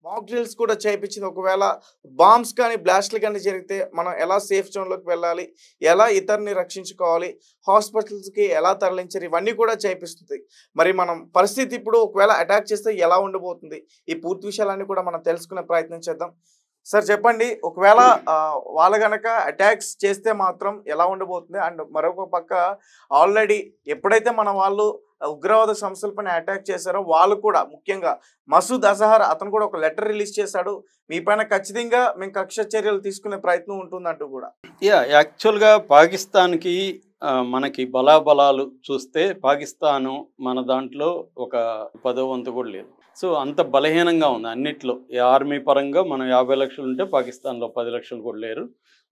మాక్ drills కూడా చేయించింది. ఒకవేళ బాంబ్స్ కానీ, బ్లాస్ట్‌లు గాని జరిగితే మనం ఎలా సేఫ్ జోన్‌లోకి వెళ్ళాలి? ఎలా ఇతరులని రక్షించుకోవాలి? హాస్పిటల్స్‌కి ఎలా తరలించారు? ఇవన్నీ కూడా చేపిస్తుంది. మరి మనం పరిస్థితి ఇప్పుడు ఒకవేళ అటాక్ చేస్తే ఎలా ఉండబోతుంది? ఈ పూర్తి విషయాలన్నీ కూడా మనం తెలుసుకునే ప్రయత్నం చేద్దాం. సార్ చెప్పండి. ఒకవేళ వాళ్ళు గనక అటాక్స్ చేస్తే మాత్రం ఎలా ఉండబోతుంది? అండ్ మరొక పక్క ఆల్రెడీ ఎప్పుడైతే మన వాళ్ళు ఉగ్రవాద సంస్థల పైన అటాక్ చేశారో వాళ్ళు కూడా ముఖ్యంగా మసూద్ అజహర్ అతను కూడా ఒక లెటర్ రిలీజ్ చేశాడు. మీ పైన ఖచ్చితంగా మేము కక్ష చర్యలు తీసుకునే ప్రయత్నం ఉంటుందంటూ కూడా. యాక్చువల్‌గా పాకిస్తాన్‌కి మనకి బలాబలాలు చూస్తే పాకిస్తాను మన దాంట్లో ఒక పదో వంతు కూడా లేదు. సో, అంత బలహీనంగా ఉంది అన్నిట్లో. ఈ ఆర్మీ పరంగా మనం 50 లక్షలు ఉంటే పాకిస్తాన్‌లో 10 లక్షలు కూడా లేరు.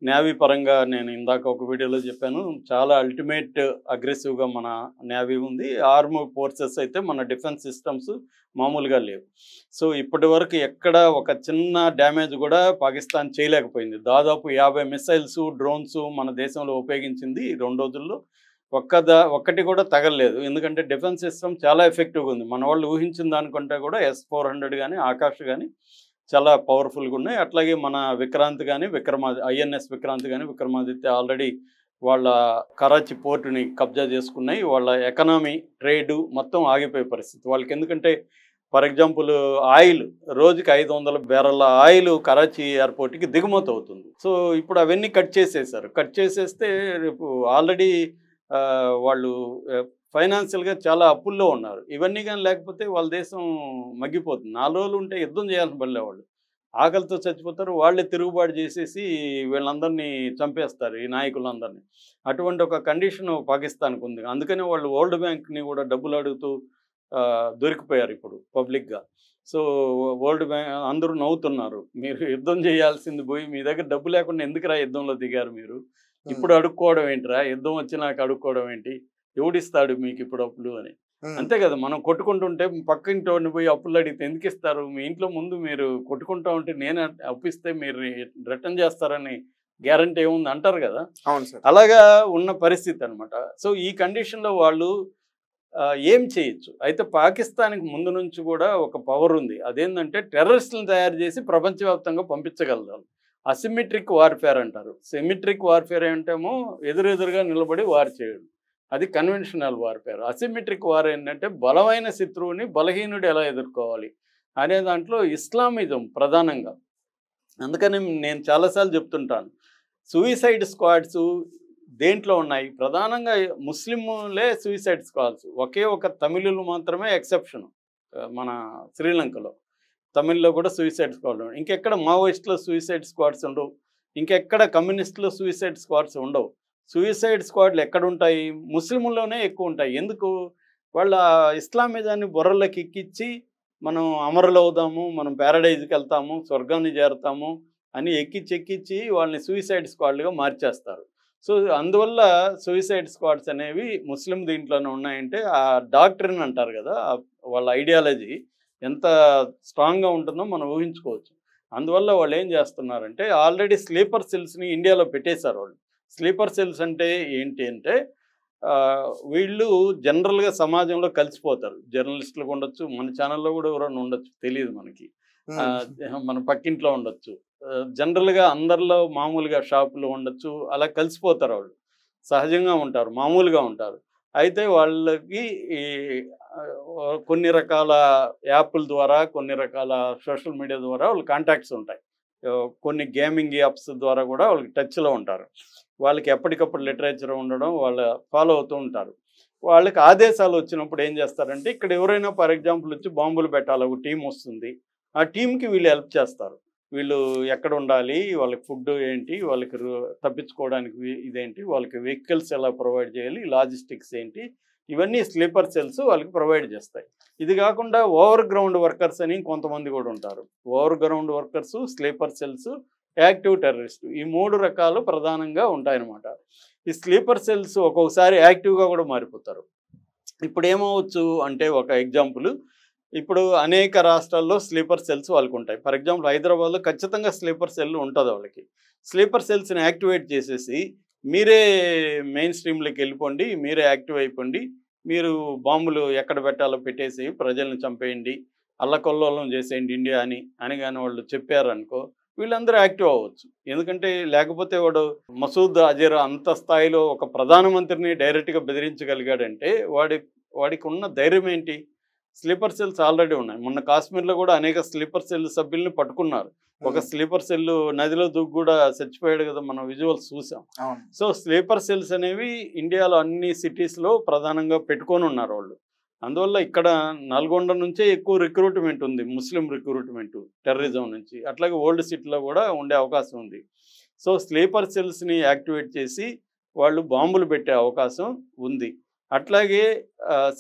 నేవీ పరంగా నేను ఇందాక ఒక వీడియోలో చెప్పాను. చాలా అల్టిమేట్ అగ్రెసివ్‌గా మన నేవీ ఉంది. ఆర్మ్ ఫోర్సెస్ అయితే మన డిఫెన్స్ సిస్టమ్స్ మామూలుగా లేవు. సో, ఇప్పటివరకు ఎక్కడ ఒక చిన్న డ్యామేజ్ కూడా పాకిస్తాన్ చేయలేకపోయింది. దాదాపు 50 మిసైల్స్, డ్రోన్స్ మన దేశంలో ఉపయోగించింది ఈ 2 రోజుల్లో. ఒక్కటి కూడా తగలలేదు. ఎందుకంటే డిఫెన్స్ సిస్టమ్ చాలా ఎఫెక్టివ్‌గా ఉంది. మన వాళ్ళు ఊహించిన దానికంటే కూడా S-400 గాని, ఆకాష్ గాని చాలా పవర్‌ఫుల్‌గా ఉన్నాయి. అట్లాగే మన విక్రాంత్ గాని, ఐఎన్ఎస్ విక్రాంత్ గాని, విక్రమాదిత్య ఆల్రెడీ వాళ్ళ కరాచీ పోర్టుని కబ్జా చేసుకున్నాయి. వాళ్ళ ఎకనామీ, ట్రేడు మొత్తం ఆగిపోయే పరిస్థితి. వాళ్ళకి ఎందుకంటే ఫర్ ఎగ్జాంపుల్ ఆయిల్ రోజుకి 500 బ్యారెల్ల ఆయిల్ కరాచీ ఎయిర్‌పోర్ట్‌కి దిగుమతి అవుతుంది. సో, ఇప్పుడు అవన్నీ కట్ చేసేసారు. కట్ చేసేస్తే రేపు ఆల్రెడీ వాళ్ళు ఫైనాన్షియల్‌గా చాలా అప్పుల్లో ఉన్నారు. ఇవన్నీ గాని లేకపోతే వాళ్ళ దేశం మగ్గిపోతుంది. 4 రోజులు ఉంటే యుద్ధం చేయాల్సిన పనిలే వాళ్ళు. ఆకలితో చచ్చిపోతారు. వాళ్ళే తిరుగుబాటు చేసేసి వీళ్ళందరినీ చంపేస్తారు, ఈ నాయకులందరినీ. అటువంటి ఒక కండిషన్ పాకిస్తాన్‌కి ఉంది. అందుకనే వాళ్ళు వరల్డ్ బ్యాంక్‌ని కూడా డబ్బులు అడుగుతూ దొరికిపోయారు ఇప్పుడు పబ్లిక్‌గా. సో, వరల్డ్ బ్యాంక్ అందరూ నవ్వుతున్నారు. మీరు యుద్ధం చేయాల్సింది పోయి మీ దగ్గర డబ్బు లేకుండా ఎందుకురా యుద్ధంలో దిగారు మీరు? ఇప్పుడు అడుక్కోవడం ఏంటిరా? యుద్ధం వచ్చినాక అడుక్కోవడం ఏంటి? ఎవడిస్తాడు మీకు ఇప్పుడు అప్పులు అని. అంతే కదా, మనం కొట్టుకుంటుంటే పక్కింటోడిని పోయి అప్పులు అడిగితే ఎందుకు ఇస్తారు? మీ ఇంట్లో ముందు మీరు కొట్టుకుంటా ఉంటే నేను అప్పిస్తే మీరు రిటర్న్ చేస్తారని గ్యారంటీ ఏముంది అంటారు కదా. అవును సార్. అలాగా ఉన్న పరిస్థితి అనమాట. సో, ఈ కండిషన్‌లో వాళ్ళు ఏం చేయొచ్చు? అయితే పాకిస్తాన్‌కి ముందు నుంచి కూడా ఒక పవర్ ఉంది. అదేంటంటే టెర్రరిస్టులను తయారు చేసి ప్రపంచవ్యాప్తంగా పంపించగలరు. అసిమెట్రిక్ వార్‌ఫేర్ అంటారు. సిమెట్రిక్ వార్‌ఫేర్ ఏంటేమో ఎదురెదురుగా నిలబడి వార్ చేయడం. అది కన్వెన్షనల్ వార్‌ఫేర్. అసిమెట్రిక్ వార్ ఏంటంటే బలమైన శత్రువుని బలహీనుడు ఎలా ఎదుర్కోవాలి అనే దాంట్లో ఇస్లామిజం ప్రధానంగా. అందుకని నేను చాలా సార్లు చెప్తుంటాను. సూయిసైడ్ స్క్వాడ్స్ దేంట్లో ఉన్నాయి? ప్రధానంగా ముస్లింలే సూయిసైడ్ స్క్వాడ్స్. ఒకే ఒక తమిళులు మాత్రమే ఎక్సెప్షన్. మన శ్రీలంకలో. తమిళ్‌లో కూడా సూయిసైడ్ స్క్వాడ్. ఇంకెక్కడ మావోయిస్టులో సూయిసైడ్ స్క్వాడ్స్ ఉండవు. ఇంకెక్కడ కమ్యూనిస్టులో సూయిసైడ్ స్క్వాడ్స్ ఉండవు. సూయిసైడ్ స్క్వాడ్లు ఎక్కడుంటాయి? ముస్లింల్లోనే ఎక్కువ ఉంటాయి. ఎందుకు? వాళ్ళ ఇస్లామిజాన్ని బుర్రలోకి ఎక్కించి మనం అమరులవుదాము, మనం పారడైజ్‌కి వెళ్తాము, స్వర్గాన్ని చేరతాము అని ఎక్కించి వాళ్ళని సూయిసైడ్ స్క్వాడ్లుగా మార్చేస్తారు. సో, అందువల్ల సూయిసైడ్ స్క్వాడ్స్ అనేవి ముస్లిం దీంట్లోనే ఉన్నాయంటే ఆ డాక్ట్రిన్ అంటారు కదా, వాళ్ళ ఐడియాలజీ ఎంత స్ట్రాంగ్‌గా ఉంటుందో మనం ఊహించుకోవచ్చు. అందువల్ల వాళ్ళు ఏం చేస్తున్నారంటే ఆల్రెడీ స్లీపర్ సెల్స్‌ని ఇండియాలో పెట్టేశారు వాళ్ళు. స్లీపర్ సెల్స్ అంటే ఏంటి అంటే వీళ్ళు జనరల్‌గా సమాజంలో కలిసిపోతారు. జర్నలిస్టులుగా ఉండొచ్చు, మన ఛానెల్‌లో కూడా ఎవరైనా ఉండొచ్చు, తెలీదు మనకి. మన పక్కింట్లో ఉండొచ్చు. జనరల్‌గా అందరిలో మామూలుగా షాపులో ఉండొచ్చు. అలా కలిసిపోతారు వాళ్ళు. సహజంగా ఉంటారు, మామూలుగా ఉంటారు. అయితే వాళ్ళకి ఈ కొన్ని రకాల యాపుల ద్వారా, కొన్ని రకాల సోషల్ మీడియా ద్వారా వాళ్ళ కాంటాక్ట్స్ ఉంటాయి. కొన్ని గేమింగ్ యాప్స్ ద్వారా కూడా వాళ్ళకి టచ్‌లో ఉంటారు. వాళ్ళకి ఎప్పటికప్పుడు లిటరేచర్ ఉండడం, వాళ్ళు ఫాలో అవుతూ ఉంటారు. వాళ్ళకి ఆదేశాలు వచ్చినప్పుడు ఏం చేస్తారంటే ఇక్కడ ఎవరైనా ఫర్ ఎగ్జాంపుల్ వచ్చి బాంబులు పెట్టాలి, ఒక టీం వస్తుంది. ఆ టీంకి వీళ్ళు హెల్ప్ చేస్తారు. వీళ్ళు ఎక్కడ ఉండాలి, వాళ్ళకి ఫుడ్ ఏంటి, వాళ్ళకి తప్పించుకోవడానికి ఇదేంటి, వాళ్ళకి వెహికల్స్ ఎలా ప్రొవైడ్ చేయాలి, లాజిస్టిక్స్ ఏంటి, ఇవన్నీ స్లీపర్ సెల్స్ వాళ్ళకి ప్రొవైడ్ చేస్తాయి. ఇది కాకుండా ఓవర్ గ్రౌండ్ వర్కర్స్ అని కొంతమంది కూడా ఉంటారు. Over ground workers, sleeper cells, active terrorist, ఈ 3 రకాలు ప్రధానంగా ఉంటాయన్నమాట. ఈ స్లీపర్ సెల్స్ ఒక్కొక్కసారి యాక్టివ్గా కూడా మారిపోతారు. ఇప్పుడు ఏమవచ్చు అంటే ఒక ఎగ్జాంపుల్, ఇప్పుడు అనేక రాష్ట్రాల్లో స్లీపర్ సెల్స్ వాళ్ళకు ఉంటాయి. ఫర్ ఎగ్జాంపుల్ హైదరాబాద్లో ఖచ్చితంగా స్లీపర్ సెల్ ఉంటుంది వాళ్ళకి. స్లీపర్ సెల్స్ని యాక్టివేట్ చేసేసి మీరే మెయిన్ స్ట్రీమ్లోకి వెళ్ళిపోండి, మీరే యాక్టివ్ అయిపోండి, మీరు బాంబులు ఎక్కడ పెట్టాలో పెట్టేసి ప్రజలను చంపేయండి, అల్లకొల్లోలం చేసేయండి ఇండియా అని కానీ వాళ్ళు చెప్పారనుకో, వీళ్ళందరూ యాక్టివ్ అవ్వచ్చు. ఎందుకంటే లేకపోతే వాడు మసూద్ అజర్ అంత స్థాయిలో ఒక ప్రధానమంత్రిని డైరెక్ట్గా బెదిరించగలిగాడంటే వాడికి ఉన్న ధైర్యం ఏంటి? స్లీపర్ సెల్స్ ఆల్రెడీ ఉన్నాయి. మొన్న కాశ్మీర్లో కూడా అనేక స్లీపర్ సెల్ సభ్యుల్ని పట్టుకున్నారు. ఒక స్లీపర్ సెల్ నదిలో దూకి కూడా చచ్చిపోయాడు కదా, మనం విజువల్స్ చూసాం. సో స్లీపర్ సెల్స్ అనేవి ఇండియాలో అన్ని సిటీస్లో ప్రధానంగా పెట్టుకొని ఉన్నారు వాళ్ళు. అందువల్ల ఇక్కడ నల్గొండ నుంచే ఎక్కువ రిక్రూట్మెంట్ ఉంది, ముస్లిం రిక్రూట్మెంట్ టెర్రరిజం నుంచి. అట్లాగే ఓల్డ్ సిటీలో కూడా ఉండే అవకాశం ఉంది. సో స్లీపర్ సెల్స్ని యాక్టివేట్ చేసి వాళ్ళు బాంబులు పెట్టే అవకాశం ఉంది. అట్లాగే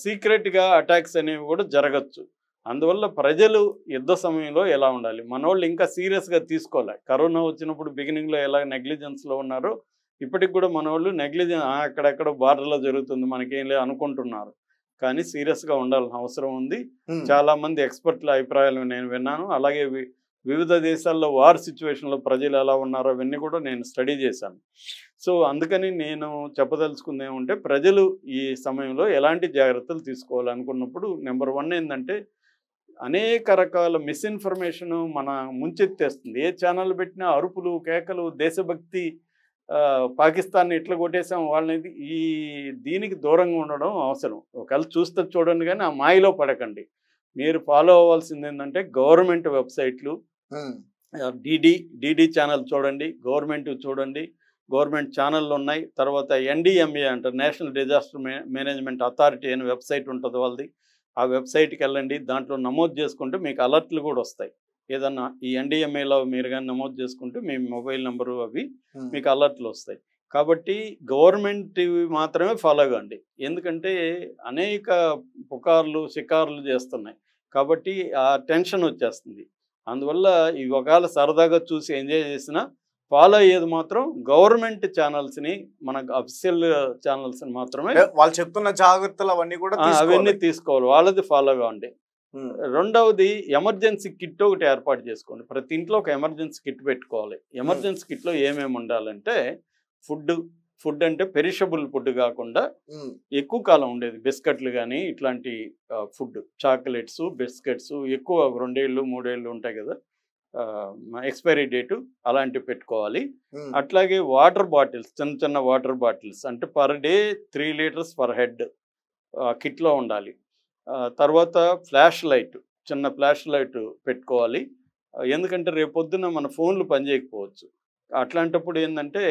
సీక్రెట్గా అటాక్స్ అనేవి కూడా జరగచ్చు. అందువల్ల ప్రజలు యుద్ధ సమయంలో ఎలా ఉండాలి, మనోళ్ళు ఇంకా సీరియస్గా తీసుకోవాలి. కరోనా వచ్చినప్పుడు బిగినింగ్లో ఎలా నెగ్లిజెన్స్లో ఉన్నారో ఇప్పటికి కూడా మనోళ్ళు అక్కడెక్కడ బార్డర్లో జరుగుతుంది మనకేం లేదు అనుకుంటున్నారు. కానీ సీరియస్గా ఉండాల్సిన అవసరం ఉంది. చాలామంది ఎక్స్పర్ట్ల అభిప్రాయాలు నేను విన్నాను. అలాగే వివిధ దేశాల్లో వార్ సిచ్యువేషన్లో ప్రజలు ఎలా ఉన్నారో అవన్నీ కూడా నేను స్టడీ చేశాను. సో అందుకని నేను చెప్పదలుచుకుంది ఏమంటే, ప్రజలు ఈ సమయంలో ఎలాంటి జాగ్రత్తలు తీసుకోవాలనుకున్నప్పుడు నెంబర్ 1 ఏంటంటే, అనేక రకాల మిస్ఇన్ఫర్మేషన్ మన ముంచెత్తేస్తుంది. ఏ ఛానల్ పెట్టినా అరుపులు, కేకలు, దేశభక్తి, పాకిస్తాన్ని ఎట్లా కొట్టేసాం వాళ్ళని, దీనికి దూరంగా ఉండడం అవసరం. ఒకవేళ చూస్తే చూడండి, కానీ ఆ మాయలో పడకండి. మీరు ఫాలో అవ్వాల్సింది ఏంటంటే, గవర్నమెంట్ వెబ్సైట్లు, డిడి ఛానల్ చూడండి, గవర్నమెంట్ చూడండి, గవర్నమెంట్ ఛానళ్ళు ఉన్నాయి. తర్వాత NDMA అంటారు, నేషనల్ డిజాస్టర్ మేనేజ్మెంట్ అథారిటీ అని వెబ్సైట్ ఉంటుంది వాళ్ళది. ఆ వెబ్సైట్కి వెళ్ళండి, దాంట్లో నమోదు చేసుకుంటే మీకు అలర్ట్లు కూడా వస్తాయి. ఏదన్నా ఈ NDMAలో మీరు కానీ నమోదు చేసుకుంటే మీ మొబైల్ నెంబరు అవి మీకు అలర్ట్లు వస్తాయి. కాబట్టి గవర్నమెంట్ మాత్రమే ఫాలో కండి. ఎందుకంటే అనేక పుకార్లు షికార్లు చేస్తున్నాయి కాబట్టి ఆ టెన్షన్ వచ్చేస్తుంది. అందువల్ల ఈ ఒకవేళ సరదాగా చూసి ఎంజాయ్ చేసినా ఫాలో అయ్యేది మాత్రం గవర్నమెంట్ ఛానల్స్ని, మన అఫీషియల్ ఛానల్స్ని మాత్రమే. వాళ్ళు చెప్తున్న జాగ్రత్తలు అవన్నీ కూడా అవన్నీ తీసుకోవాలి, వాళ్ళది ఫాలో కావండి. రెండవది, ఎమర్జెన్సీ కిట్ ఒకటి ఏర్పాటు చేసుకోండి. ప్రతి ఇంట్లో ఒక ఎమర్జెన్సీ కిట్ పెట్టుకోవాలి. ఎమర్జెన్సీ కిట్లో ఏమేమి ఉండాలంటే, ఫుడ్ అంటే పెరిషబుల్ ఫుడ్ కాకుండా ఎక్కువ కాలం ఉండేది, బిస్కెట్లు కానీ ఇట్లాంటి ఫుడ్, చాక్లెట్స్, బిస్కెట్స్ ఎక్కువ 2 ఏళ్ళు 3 ఏళ్ళు ఉంటాయి కదా ఎక్స్పైరీ డేటు, అలాంటివి పెట్టుకోవాలి. అట్లాగే వాటర్ బాటిల్స్, చిన్న వాటర్ బాటిల్స్ అంటే per day 3 litres per head కిట్లో ఉండాలి. తర్వాత ఫ్లాష్ లైట్, చిన్న ఫ్లాష్ లైట్ పెట్టుకోవాలి. ఎందుకంటే రేపొద్దున మన ఫోన్లు పనిచేయకపోవచ్చు. అట్లాంటప్పుడు ఏంటంటే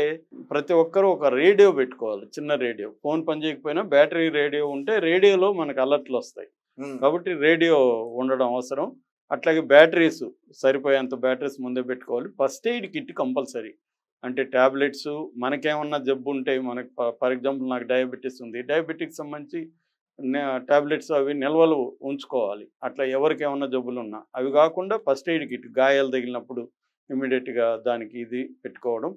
ప్రతి ఒక్కరూ ఒక రేడియో పెట్టుకోవాలి, చిన్న రేడియో. ఫోన్ పనిచేయకపోయినా బ్యాటరీ రేడియో ఉంటే రేడియోలో మనకు అలర్ట్లు వస్తాయి. కాబట్టి రేడియో ఉండడం అవసరం. అట్లాగే బ్యాటరీస్, సరిపోయేంత బ్యాటరీస్ ముందే పెట్టుకోవాలి. First aid kit compulsory. అంటే ట్యాబ్లెట్స్, మనకేమన్నా జబ్బు ఉంటే, మనకు ఫర్ ఎగ్జాంపుల్ నాకు డయాబెటీస్ ఉంది, డయాబెటిక్స్ సంబంధించి ట్యాబ్లెట్స్ అవి నిల్వలు ఉంచుకోవాలి. అట్లా ఎవరికి ఏమన్నా జబ్బులు ఉన్నా అవి కాకుండా ఫస్ట్ ఎయిడ్ కిట్, గాయాలు తగిలినప్పుడు ఇమీడియట్గా దానికి ఇది పెట్టుకోవడం.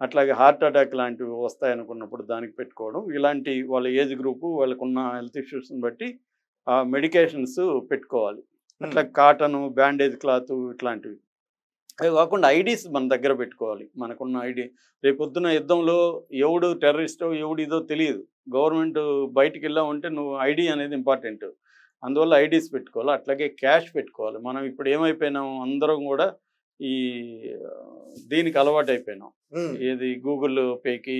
అట్లాగే హార్ట్ అటాక్ లాంటివి వస్తాయనుకున్నప్పుడు దానికి పెట్టుకోవడం. ఇలాంటి వాళ్ళ ఏజ్ గ్రూపు, వాళ్ళకున్న హెల్త్ ఇష్యూస్ని బట్టి ఆ మెడికేషన్స్ పెట్టుకోవాలి. అట్లా కాటను, బ్యాండేజ్ క్లాత్ ఇట్లాంటివి. అవి కాకుండా ఐడీస్ మన దగ్గర పెట్టుకోవాలి. మనకున్న ఐడి, రేపొద్దున యుద్ధంలో ఎవడు టెర్రరిస్టో ఎవడు ఇదో తెలియదు. గవర్నమెంట్ బయటికి వెళ్ళామంటే నువ్వు ఐడి అనేది ఇంపార్టెంట్. అందువల్ల ఐడీస్ పెట్టుకోవాలి. అట్లాగే క్యాష్ పెట్టుకోవాలి. మనం ఇప్పుడు ఏమైపోయినాం, అందరం కూడా ఈ దీనికి అలవాటు అయిపోయినాం. ఏది గూగుల్ పేకి,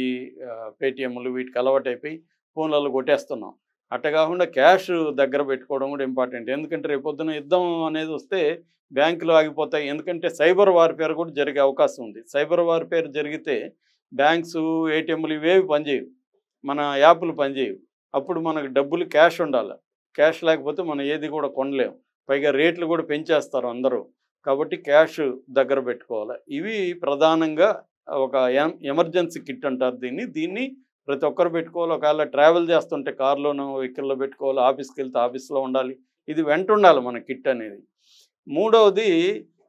పేటిఎంలు, వీటికి అలవాటు అయిపోయి ఫోన్లలో కొట్టేస్తున్నాం. అట్ట కాకుండా క్యాష్ దగ్గర పెట్టుకోవడం కూడా ఇంపార్టెంట్. ఎందుకంటే రేపొద్దున యుద్ధం అనేది వస్తే బ్యాంకులు ఆగిపోతాయి. ఎందుకంటే సైబర్ వార్ఫేర్ కూడా జరిగే అవకాశం ఉంది. సైబర్ వార్ఫేర్ జరిగితే బ్యాంక్స్, ATMలు ఇవేవి పనిచేయవు, మన యాప్లు పనిచేయవు. అప్పుడు మనకు డబ్బులు క్యాష్ ఉండాలి. క్యాష్ లేకపోతే మనం ఏది కూడా కొనలేము. పైగా రేట్లు కూడా పెంచేస్తారు అందరూ. కాబట్టి క్యాష్ దగ్గర పెట్టుకోవాలి. ఇవి ప్రధానంగా ఒక ఎమర్జెన్సీ కిట్ అంటారు దీన్ని ప్రతి ఒక్కరు పెట్టుకోవాలి. ఒకవేళ ట్రావెల్ చేస్తుంటే కార్లోనో వెహికల్లో పెట్టుకోవాలి. ఆఫీస్కి వెళ్తే ఆఫీస్లో ఉండాలి. ఇది వెంట ఉండాలి మన కిట్ అనేది. మూడవది,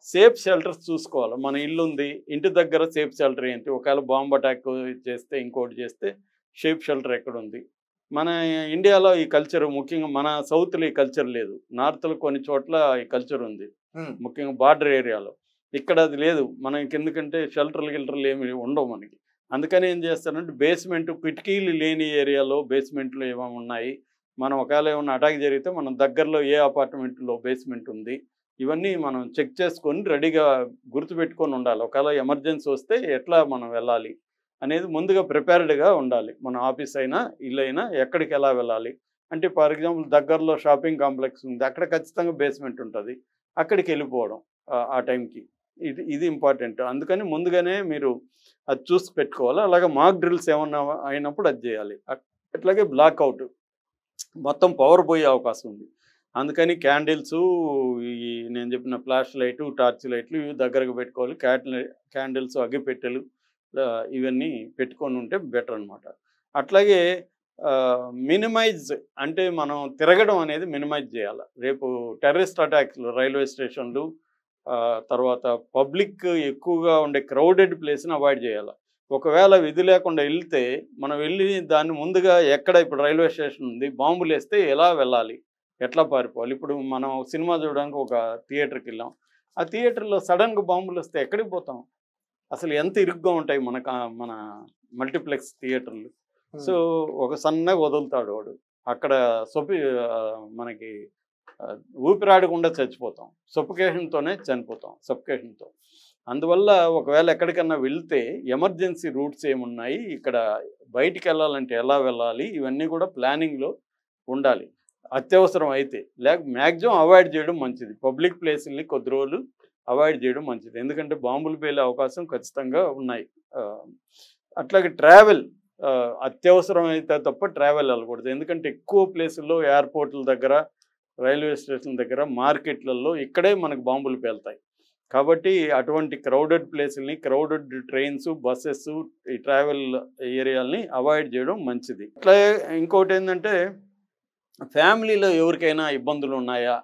సేఫ్ షెల్టర్స్ చూసుకోవాలి. మన ఇల్లు ఉంది, ఇంటి దగ్గర సేఫ్ షెల్టర్ ఏంటి, ఒకవేళ బాంబ్ అటాక్ చేస్తే, ఇంకోటి చేస్తే సేఫ్ షెల్టర్ ఎక్కడుంది. మన ఇండియాలో ఈ కల్చర్, ముఖ్యంగా మన సౌత్లో ఈ కల్చర్ లేదు. నార్త్లో కొన్ని చోట్ల ఈ కల్చర్ ఉంది, ముఖ్యంగా బార్డర్ ఏరియాలో. ఇక్కడ అది లేదు. మనకి ఎందుకంటే గిల్టర్లు ఏమి ఉండవు మనకి. అందుకని ఏం చేస్తారంటే బేస్మెంట్, కిటికీలు లేని ఏరియాలో బేస్మెంట్లో ఏమేమి ఉన్నాయి, మనం ఒకవేళ ఏమన్నా అటాక్ జరిగితే మనం దగ్గరలో ఏ అపార్ట్మెంట్లో బేస్మెంట్ ఉంది, ఇవన్నీ మనం చెక్ చేసుకొని రెడీగా గుర్తుపెట్టుకొని ఉండాలి. ఒకవేళ ఎమర్జెన్సీ వస్తే ఎట్లా మనం వెళ్ళాలి అనేది ముందుగా ప్రిపేర్డ్గా ఉండాలి. మన ఆఫీస్ అయినా ఇల్లు అయినా ఎక్కడికి ఎలా వెళ్ళాలి అంటే, ఫర్ ఎగ్జాంపుల్ దగ్గరలో షాపింగ్ కాంప్లెక్స్ ఉంది, అక్కడ ఖచ్చితంగా బేస్మెంట్ ఉంటుంది, అక్కడికి వెళ్ళిపోవడం ఆ టైంకి. ఇది ఇంపార్టెంట్. అందుకని ముందుగానే మీరు అది చూసి పెట్టుకోవాలి. అలాగే మాక్ డ్రిల్స్ ఏమన్నా అయినప్పుడు అది చేయాలి. అట్లాగే బ్లాక్అవుట్ మొత్తం పవర్ పోయే అవకాశం ఉంది. అందుకని క్యాండిల్స్, ఈ నేను చెప్పిన ఫ్లాష్ లైటు, టార్చ్ లైట్లు ఇవి దగ్గరకు పెట్టుకోవాలి. క్యాండిల్స్, అగ్గిపెట్టెలు ఇవన్నీ పెట్టుకొని ఉంటే బెటర్ అనమాట. అట్లాగే మినిమైజ్ అంటే మనం తిరగడం అనేది మినిమైజ్ చేయాలి. రేపు టెర్రరిస్ట్ అటాక్స్లు రైల్వే స్టేషన్లు, తర్వాత పబ్లిక్ ఎక్కువగా ఉండే క్రౌడెడ్ ప్లేస్ని అవాయిడ్ చేయాలి. ఒకవేళ విధి లేకుండా వెళ్తే మనం వెళ్ళి దాన్ని ముందుగా ఎక్కడ ఇప్పుడు రైల్వే స్టేషన్ ఉంది, బాంబులు వేస్తే ఎలా వెళ్ళాలి, ఎట్లా పారిపోవాలి. ఇప్పుడు మనం సినిమా చూడడానికి ఒక థియేటర్కి వెళ్ళాం, ఆ థియేటర్లో సడన్గా బాంబులు వస్తే ఎక్కడికి పోతాం? అసలు ఎంత ఇరుగ్గా ఉంటాయి మన మల్టీప్లెక్స్ థియేటర్లు. సో ఒక సన్నగా వదులుతాడు వాడు, అక్కడ మనకి ఊపిరాడకుండా చచ్చిపోతాం, సఫోకేషన్తోనే చనిపోతాం, సఫోకేషన్తో. అందువల్ల ఒకవేళ ఎక్కడికన్నా వెళ్తే ఎమర్జెన్సీ రూట్స్ ఏమున్నాయి, ఇక్కడ బయటికి వెళ్ళాలంటే ఎలా వెళ్ళాలి, ఇవన్నీ కూడా ప్లానింగ్లో ఉండాలి. అత్యవసరం అయితే మ్యాక్సిమం అవాయిడ్ చేయడం మంచిది. పబ్లిక్ ప్లేసుల్ని కొద్ది రోజులు అవాయిడ్ చేయడం మంచిది, ఎందుకంటే బాంబులు పేలే అవకాశం ఖచ్చితంగా ఉన్నాయి. అట్లాగే ట్రావెల్ అత్యవసరం అయితే తప్ప ట్రావెల్ వెళ్ళకూడదు. ఎందుకంటే ఎక్కువ ప్లేసుల్లో ఎయిర్పోర్ట్ల దగ్గర, రైల్వే స్టేషన్ దగ్గర, మార్కెట్లలో ఇక్కడే మనకు బాంబులు పేలుతాయి. కాబట్టి అటువంటి క్రౌడెడ్ ప్లేసుల్ని, క్రౌడెడ్ ట్రైన్స్, బస్సెస్, ఈ ట్రావెల్ ఏరియాలని అవాయిడ్ చేయడం మంచిది. అట్లాగే ఇంకోటి ఏంటంటే, ఫ్యామిలీలో ఎవరికైనా ఇబ్బందులు ఉన్నాయా,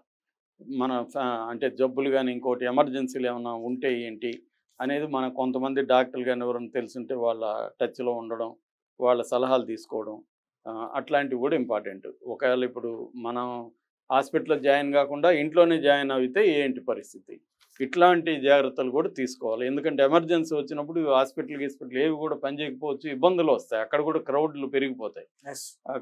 అంటే జబ్బులు కానీ ఇంకోటి ఎమర్జెన్సీలు ఏమైనా ఉంటే ఏంటి అనేది మనం కొంతమంది డాక్టర్లు కానీ ఎవరైనా తెలుసుంటే వాళ్ళ టచ్లో ఉండడం, వాళ్ళ సలహాలు తీసుకోవడం, అట్లాంటివి కూడా ఇంపార్టెంట్. ఒకవేళ ఇప్పుడు మనం హాస్పిటల్లో జాయిన్ కాకుండా ఇంట్లోనే జాయిన్ అయితే ఏంటి పరిస్థితి, ఇట్లాంటి జాగ్రత్తలు కూడా తీసుకోవాలి. ఎందుకంటే ఎమర్జెన్సీ వచ్చినప్పుడు హాస్పిటల్ ఏవి కూడా పనిచేయకపోవచ్చు, ఇబ్బందులు వస్తాయి, అక్కడ కూడా క్రౌడ్లు పెరిగిపోతాయి.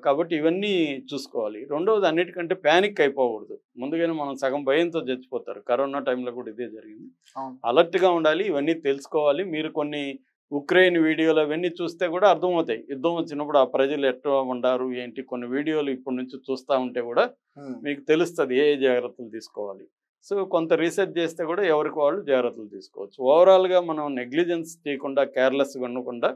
కాబట్టి ఇవన్నీ చూసుకోవాలి. రెండవది, అన్నిటికంటే ప్యానిక్ అయిపోకూడదు. ముందుగానే మనం సగం భయంతో చచ్చిపోతారు. కరోనా టైంలో కూడా ఇదే జరిగింది. అలర్ట్గా ఉండాలి, ఇవన్నీ తెలుసుకోవాలి. మీరు కొన్ని ఉక్రెయిన్ వీడియోలు అవన్నీ చూస్తే కూడా అర్థమవుతాయి. యుద్ధం వచ్చినప్పుడు ఆ ప్రజలు ఎట్లా ఉండారు ఏంటి, కొన్ని వీడియోలు ఇప్పటి నుంచి చూస్తూ ఉంటే కూడా మీకు తెలుస్తుంది ఏ జాగ్రత్తలు తీసుకోవాలి. సో కొంత రీసెర్చ్ చేస్తే కూడా ఎవరికి వాళ్ళు జాగ్రత్తలు తీసుకోవచ్చు. ఓవరాల్గా మనం నెగ్లిజెన్స్ చేయకుండా, కేర్లెస్గా ఉండకుండా